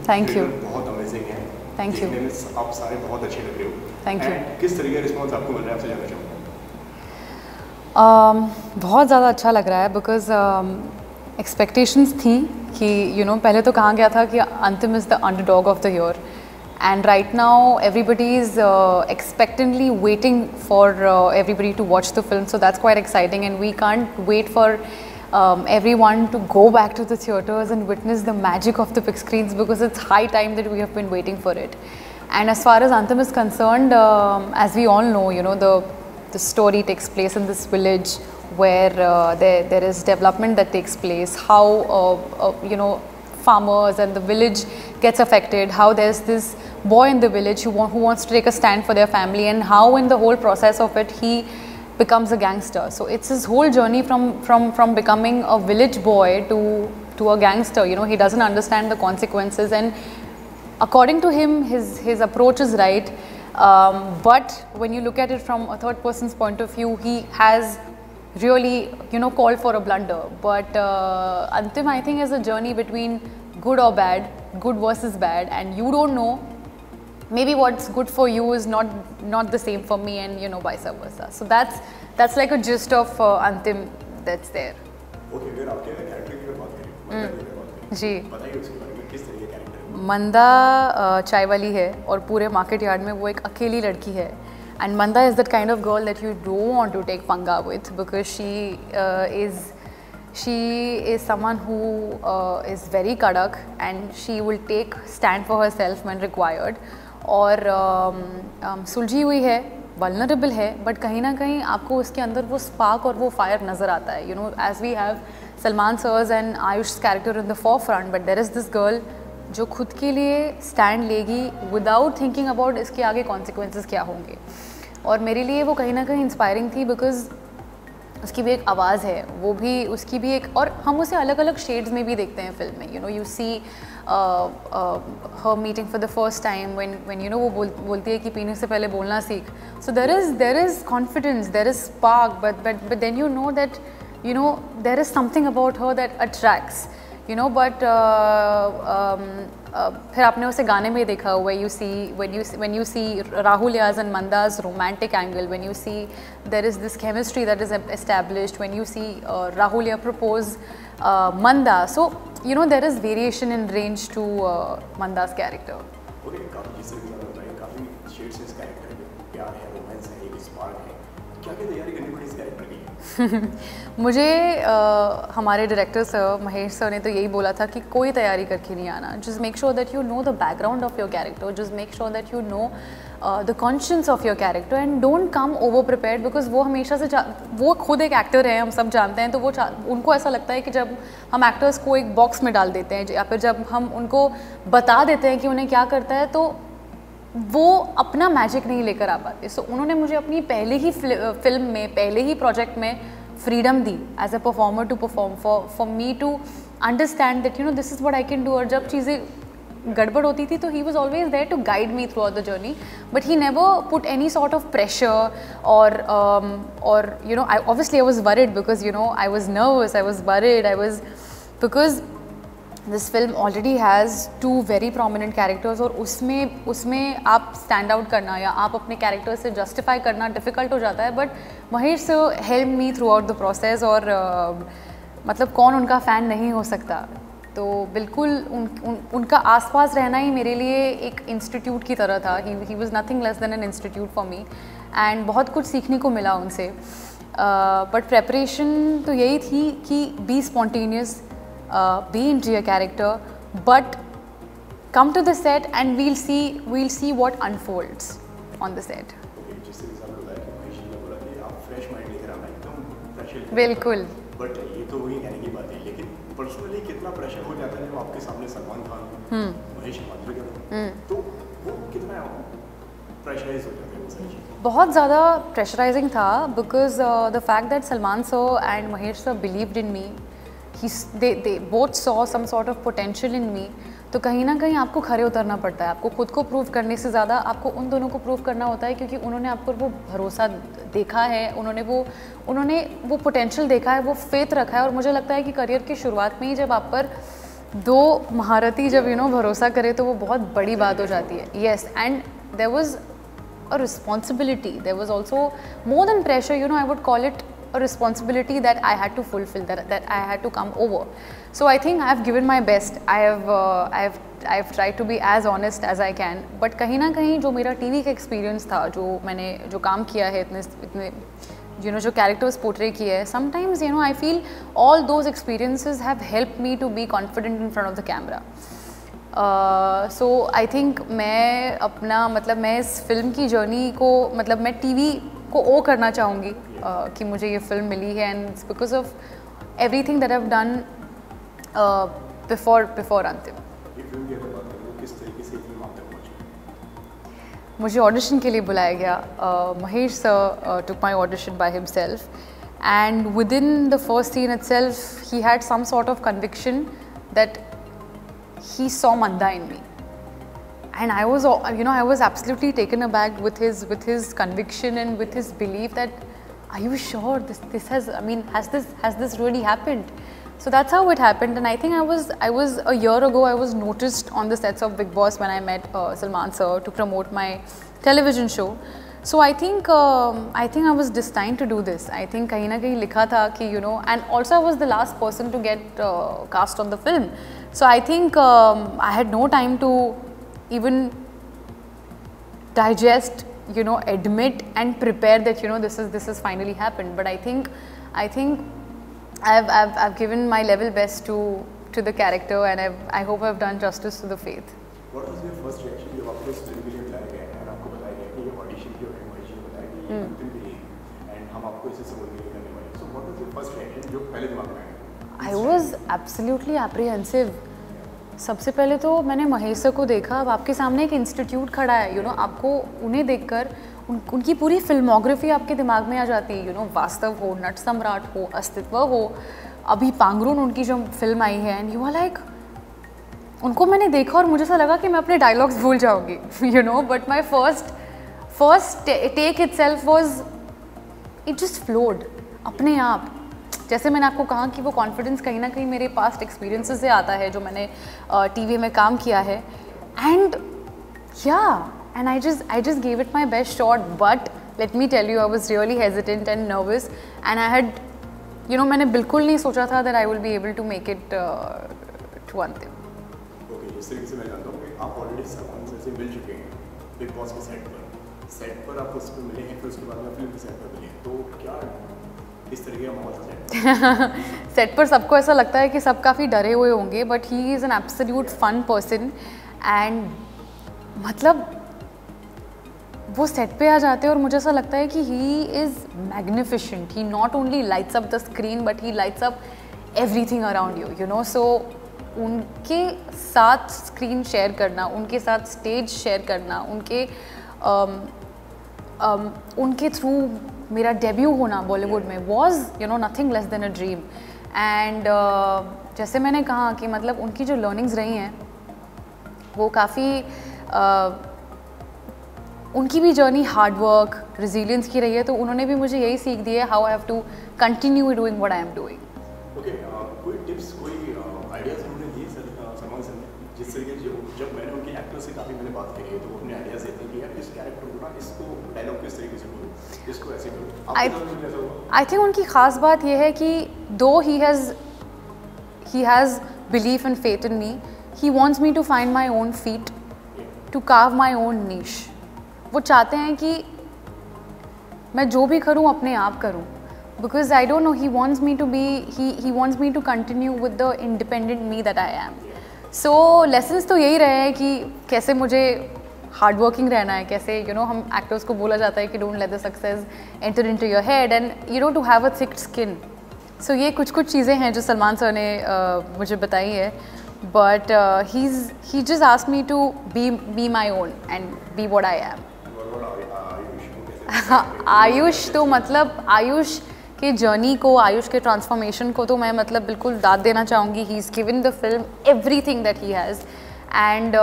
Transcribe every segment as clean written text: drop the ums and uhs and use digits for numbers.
Thank you. बहुत amazing है। Thank you. आप सारे बहुत अच्छे लग रहे हो। Thank you. किस तरीके का रिस्पॉन्स आपको मिल रहा है, आपसे जानना चाहूँगा। बहुत ज़्यादा अच्छा लग रहा है बिकॉज एक्सपेक्टेशंस थी कि पहले तो कहा गया था कि अंतिम is the underdog of the year, and right now everybody is expectantly waiting for everybody to watch the film, so that's quite exciting, and we can't wait for everyone to go back to the theaters and witness the magic of the big screens, because it's high time that we have been waiting for it. And as far as Antim is concerned, as we all know, the story takes place in this village where there is development that takes place, how farmers and the village gets affected, how there's this boy in the village who wants to take a stand for their family, and how in the whole process of it he becomes a gangster. So it's his whole journey from becoming a village boy to a gangster. He doesn't understand the consequences, and according to him his approach is right, but when you look at it from a third person's point of view, he has really called for a blunder. But Antim, I think, is a journey between good or bad, good versus bad, and you don't know, maybe what's good for you is not the same for me, and vice versa. So that's like a gist of Antim that's there. Okay, फिर आपके character की बात करें, जी, बताइए उसके बारे में, किस तरह के कैरेक्टर है? मंदा चाय वाली है और पूरे मार्केट यार्ड में वो एक अकेली लड़की है, and Manda is that kind of girl that you don't want to take panga with, because she is someone who is very kadak, and she will take stand for herself when required, और सुलझी हुई है, vulnerable है, but कहीं ना कहीं आपको उसके अंदर वो स्पार्क और वो फायर नज़र आता है. As we have Salman sir's and Aayush character in the forefront, but there is this girl जो खुद के लिए स्टैंड लेगी विदाउट थिंकिंग अबाउट इसके आगे कॉन्सिक्वेंसेस क्या होंगे. और मेरे लिए वो कहीं ना कहीं इंस्पायरिंग थी, बिकॉज उसकी भी एक आवाज़ है, वो भी उसकी भी एक, और हम उसे अलग अलग शेड्स में भी देखते हैं फिल्म में. You see her meeting for the first time when वो बोलती है कि पीने से पहले बोलना सीख. So there is confidence, there is spark, but then you know that there is something about her that attracts, but फिर आपने उसे गाने में देखा हुआ है. when you see Rahul Yaz and Manda's romantic angle, when you see there is this chemistry that is established, when you see Rahul Yaz propose Manda, so there is variation in range to Manda's character. Okay, काफी जिस तरह की बताइए, काफी shades इस character में, प्यार है, रोमांस है, एक स्पार्क है, क्या तैयारी करनी पड़ी इस कैरेक्टर की? मुझे हमारे डायरेक्टर सर महेश सर ने तो यही बोला था कि कोई तैयारी करके नहीं आना. Just make sure that you know the background of your character, just make sure that you know the conscience of your character, and don't come over prepared, because वो हमेशा से वो खुद एक एक्टर है, हम सब जानते हैं, तो वो उनको ऐसा लगता है कि जब हम एक्टर्स को एक बॉक्स में डाल देते हैं, या फिर जब हम उनको बता देते हैं कि उन्हें क्या करता है, तो वो अपना मैजिक नहीं लेकर आ पाते. सो उन्होंने मुझे अपनी पहले ही फिल्म में, पहले ही प्रोजेक्ट में फ्रीडम दी as a performer to perform, for me to understand that this is what I can do. और जब चीज़ें गड़बड़ होती थी तो he was always there to guide me throughout the journey, but he never put any sort of pressure, और obviously I was worried, because I was nervous, I was worried, because this film already has two very prominent characters, और उसमें आप stand out करना या आप अपने character से justify करना डिफ़िकल्ट हो जाता है. बट महेश से help me throughout the process, और मतलब कौन उनका फ़ैन नहीं हो सकता. तो बिल्कुल उनका आसपास रहना ही मेरे लिए एक इंस्टीट्यूट की तरह था. He was nothing less than an institute for me, and बहुत कुछ सीखने को मिला उनसे. बट प्रेपरेशन तो यही थी कि be spontaneous, be into your character, but come to the set and we'll see what unfolds on the set. जिस तरह से आपने बताया कि महेश ने बोला कि आप फ्रेश माइंड लेकर आना, एकदम फ्रेश. बिल्कुल. बट ये तो वही कहने की बात है, लेकिन पर्सनली कितना प्रेशर हो जाता है जब आपके सामने सलमान खान, महेश मांजरेकर, तो वो कितना प्रेशराइज हो जाता है वो सारी चीज़ें? बहुत ज़्यादा प्रेशराइजिंग था, because the fact that Salman sir and Mahesh sir believed in me, they both saw some sort of potential in me. तो कहीं ना कहीं आपको खरे उतरना पड़ता है. आपको खुद को प्रूव करने से ज़्यादा आपको उन दोनों को प्रूव करना होता है, क्योंकि उन्होंने आप पर वो भरोसा देखा है, उन्होंने वो पोटेंशियल देखा है, वो फेथ रखा है. और मुझे लगता है कि करियर की शुरुआत में ही जब आप पर दो महारथी जब भरोसा करे तो वो बहुत बड़ी बात हो जाती है. Yes, and there was a responsibility, there was also more than pressure, I would call it a responsibility that I had to fulfill, that I had to come over. So I think I have given my best. I've tried to be as honest as I can. But कहीं ना कहीं जो मेरा TV का experience था, जो काम किया है, इतने जो characters portray किए हैं, sometimes I feel all those experiences have helped me to be confident in front of the camera. So I think मैं इस फिल्म की जर्नी को मैं TV को ओ करना चाहूँगी कि मुझे ये फिल्म मिली है, and it's because of everything that I have done before Antim. मुझे ऑडिशन के लिए बुलाया गया. Mahesh sir took my audition by himself, and within the first scene itself he had some sort of conviction that he saw Manda in me. And I was absolutely taken aback with his conviction and with his belief that, are you sure this has this really happened? So that's how it happened. And I think I was a year ago, I was noticed on the sets of Bigg Boss when I met Salman sir to promote my television show. So I think I was destined to do this. I think kahin na kahin likha tha ki and also I was the last person to get cast on the film. So I think I had no time to even digest, admit and prepare that this has finally happened. But I think I've given my level best to the character, and I hope I've done justice to the faith. What was your first reaction जब आपको इस film के लिए बुलाया गया और आपको बताया गया कि ये ऑडिशन की है, महेश ने बताया कि ये अंतिम के लिए एंड हम आपको इसे सपोर्ट के लिए करने वाले. So what was your first reaction जो पहले दिमाग में आया? I was absolutely apprehensive. सबसे पहले तो मैंने महेश सर को देखा. अब आपके सामने एक इंस्टीट्यूट खड़ा है, आपको उन्हें देखकर उनकी पूरी फिल्मोग्राफी आपके दिमाग में आ जाती है. वास्तव हो, नट सम्राट हो, अस्तित्व हो, अभी पांगरून उनकी जो फिल्म आई है, एंड यू आर लाइक, उनको मैंने देखा और मुझे ऐसा लगा कि मैं अपने डायलॉग्स भूल जाऊँगी, but my first take itself was, it just flowed अपने आप. जैसे मैंने आपको कहा कि वो कॉन्फिडेंस कहीं ना कहीं मेरे पास्ट एक्सपीरियंसेस से आता है, जो मैंने टीवी में काम किया है, and I just gave it my best shot. But let me tell you, I was really hesitant and nervous, and I had मैंने बिल्कुल नहीं सोचा था that I will be able to make it to Antim. Okay, जिस तरीके से मैं जानता हूँ कि आप ऑलरेडी सलमान सर से मिल चुके हैं बिग बॉस के सेट पर आप उसको मिले हैं, फिर उसके बाद में फिल्म के सेट पर मिले, तो क्या इस तरीके का माहौल था सेट पर? सबको ऐसा लगता है कि सब काफ़ी डरे हुए होंगे, but he is an absolute fun person, and वो सेट पे आ जाते हैं और मुझे ऐसा लगता है कि he is magnificent. He not only lights up the screen, but he lights up everything around you. So उनके साथ स्क्रीन शेयर करना, उनके साथ स्टेज शेयर करना, उनके थ्रू मेरा डेब्यू होना बॉलीवुड में was nothing less than a dream. And जैसे मैंने कहा कि उनकी जो लर्निंग्स रही हैं वो काफ़ी उनकी भी जर्नी हार्ड वर्क, रेजिलियंस की रही है, तो उन्होंने भी मुझे यही सीख दी है, how I have to continue doing what I am doing. Okay, कोई टिप्स, कोई आइडियाज़ उन्होंने दिए सलमान सर ने, जिस तरीके से जब मैंने उनके एक्टर से काफ़ी मैंने बात करी है, तो वो अपने आइडियाज़ देते हैं कि यार इस कैरेक्टर को ना, इसको डायलॉग किस तरीके से बोलो, इसको ऐसे करो. आई थिंक उनकी ख़ास बात यह है कि दो he has belief and faith in me, he wants me to find my own feet, to carve my own niche. वो चाहते हैं कि मैं जो भी करूं अपने आप करूं, because I don't know, he wants me to continue with the independent me that I am. So lessons तो यही रहे हैं कि कैसे मुझे हार्ड वर्किंग रहना है, कैसे हम एक्टर्स को बोला जाता है कि don't let the success enter into your head, and to have a thick skin. So ये कुछ चीज़ें हैं जो सलमान सर ने मुझे बताई है, but he just asked me to be my own and be what I am. Ayush तो आयुष के जर्नी को, आयुष के ट्रांसफॉर्मेशन को तो मैं बिल्कुल दाद देना चाहूँगी. He is given the film everything that he has, and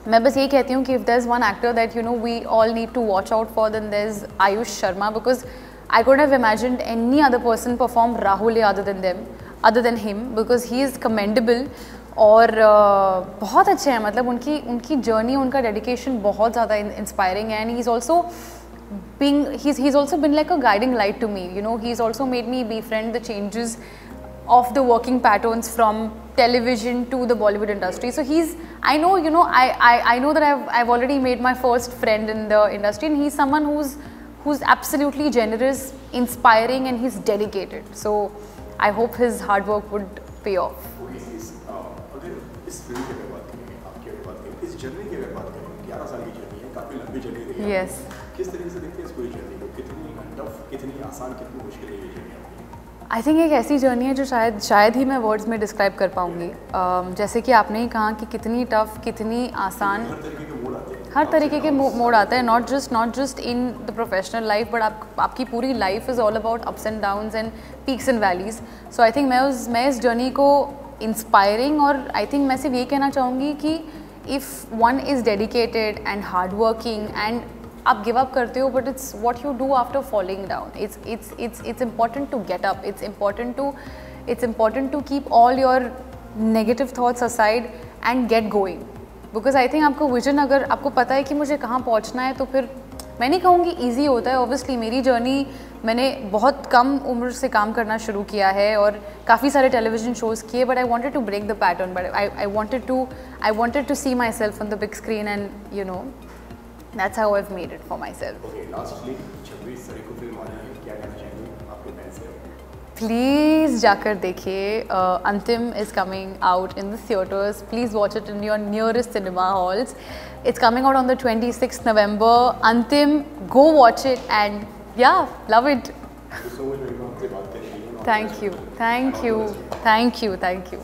मैं बस यही कहती हूँ कि if there is one actor that we all need to watch out for, then there is Aayush Sharma, because I couldn't have imagined any other person perform Rahul other than them. other than him because he is commendable. और बहुत अच्छे हैं, मतलब उनकी journey, उनका dedication बहुत ज़्यादा inspiring है. And he is also he's also been like a guiding light to me, you know. He's also made me befriend the changes of the working patterns from television to the Bollywood industry. So I know, you know, I know that I've already made my first friend in the industry, and he's someone who's absolutely generous, inspiring, and he's dedicated. So I hope his hard work would pay off. अगर इस film की अगर बात करेंगे, आपकी अगर बात करें, इस जर्नी की अगर बात करें, 11 साल की जर्नी है, काफ़ी लंबी जर्नी रही है. Yes. किस तरीके से देखते हैं इस पूरी जर्नी को? कितनी टफ, कितनी आसान, कितनी मुश्किल है ये जर्नी आपकी? आई थिंक एक ऐसी जर्नी है जो शायद ही मैं वर्ड्स में डिस्क्राइब कर पाऊँगी. जैसे कि आपने ही कहा कि कितनी टफ, कितनी आसान. हर तरीके के मोड़ आते हैं. हर तरीके के मोड आते हैं, not just in the professional life, but आपकी पूरी life is all about ups and downs and peaks and valleys. So I think मैं इस जर्नी को इंस्पायरिंग, और आई थिंक मैं सिर्फ ये कहना चाहूँगी कि if one is dedicated and hard working and आप गिव अप करते हो, but it's what you do after falling down. It's important to get up. It's important to keep all your negative thoughts aside and get going. Because I think आपको vision, अगर आपको पता है कि मुझे कहाँ पहुँचना है, तो फिर मैं नहीं कहूँगी ईजी होता है. ऑब्वियसली मेरी जर्नी, मैंने बहुत कम उम्र से काम करना शुरू किया है और काफ़ी सारे टेलीविजन शोज़ किए, but I wanted to break the pattern. But I wanted to see myself on the big screen, and you know that's how I've made it for myself. Okay, lastly, 26 तारीख को film आ रही है, क्या कहना चाहेंगे आपके fans से? Please जाकर देखिए. अंतिम is coming out in the theatres. Please watch it in your nearest cinema halls. It's coming out on the 26th November. Antim, go watch it and yeah, love it. Thank you so much, Mahima, आपसे बात करने के लिए. Thank you.